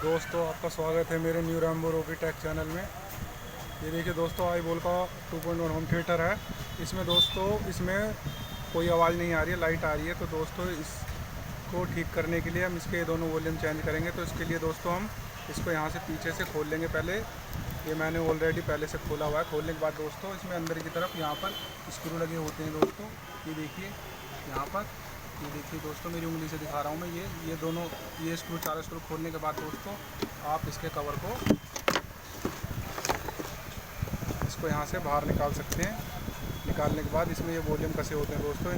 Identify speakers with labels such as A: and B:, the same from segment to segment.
A: दोस्तों, आपका स्वागत है मेरे new Rambo Rocky take channel में। ये देखिए दोस्तों, आई बोल का 2.1 होम थिएटर है। इसमें दोस्तों कोई आवाज़ नहीं आ रही है, लाइट आ रही है। तो दोस्तों इसको ठीक करने के लिए हम इसके दोनों वॉल्यूम चेंज करेंगे। तो इसके लिए दोस्तों हम इसको यहाँ से पीछे से खोल लेंगे। पहले ये मैंने ऑलरेडी पहले से खोला हुआ है। खोलने के बाद दोस्तों इसमें अंदर की तरफ यहाँ पर स्क्रू लगे होते हैं दोस्तों। ये देखिए यहाँ पर, ये देखिए दोस्तों, मेरी उंगली से दिखा रहा हूँ मैं। ये दोनों ये स्क्रू, चार स्क्रू खोलने के बाद दोस्तों आप इसके कवर को इसको यहाँ से बाहर निकाल सकते हैं। निकालने के बाद इसमें ये वॉल्यूम कसे होते हैं दोस्तों,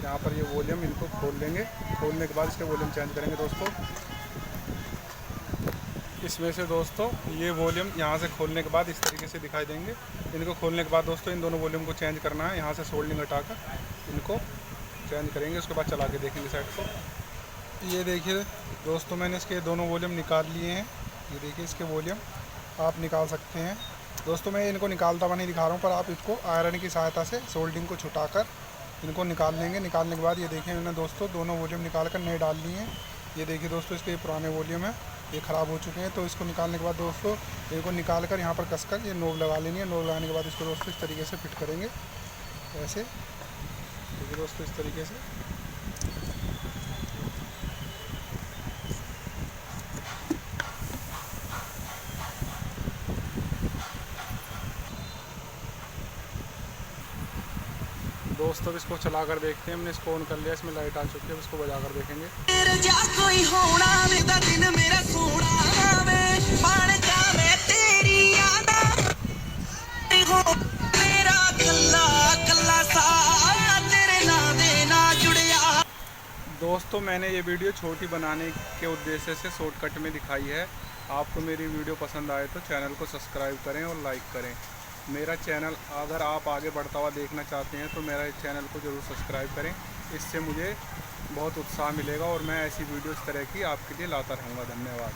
A: यहाँ पर ये वॉल्यूम इनको खोल लेंगे। खोलने के बाद इसके वॉल्यूम चेंज करेंगे दोस्तों। इसमें से दोस्तों ये वॉल्यूम यहाँ से खोलने के बाद इस तरीके से दिखाई देंगे। इनको खोलने के बाद दोस्तों इन दोनों वॉल्यूम को चेंज करना है। यहाँ से सोल्डिंग हटाकर इनको चेंज करेंगे। उसके बाद चला के देखेंगे साइड को। ये देखिए दोस्तों, मैंने इसके दोनों वॉल्यूम निकाल लिए हैं। ये देखिए इसके वॉल्यूम आप निकाल सकते हैं दोस्तों। मैं इनको निकालता हुआ नहीं दिखा रहा हूँ, पर आप इसको आयरन की सहायता से सोल्डिंग को छुटाकर इनको निकाल लेंगे। निकालने के बाद ये देखिए मैंने दोस्तों दोनों वॉल्यूम निकाल कर नए डाल लिए हैं। ये देखिए दोस्तों, इसके पुराने वॉल्यूम है, ये ख़राब हो चुके हैं। तो इसको निकालने के बाद दोस्तों इनको निकाल कर यहाँ पर कसकर ये नोब लगा लेनी है। नोब लगाने के बाद इसको दोस्तों इस तरीके से फिट करेंगे, ऐसे। देखिए दोस्तों इस तरीके से। दोस्तों इसको चला कर देखते हैं। हमने इसको ऑन कर लिया, इसमें लाइट आ चुकी है। इसको बजा कर देखेंगे। दोस्तों मैंने ये वीडियो छोटी बनाने के उद्देश्य से शॉर्टकट में दिखाई है। आपको मेरी वीडियो पसंद आए तो चैनल को सब्सक्राइब करें और लाइक करें। मेरा चैनल अगर आप आगे बढ़ता हुआ देखना चाहते हैं तो मेरा चैनल को ज़रूर सब्सक्राइब करें। इससे मुझे बहुत उत्साह मिलेगा और मैं ऐसी वीडियो इस तरह की आपके लिए लाता रहूँगा। धन्यवाद।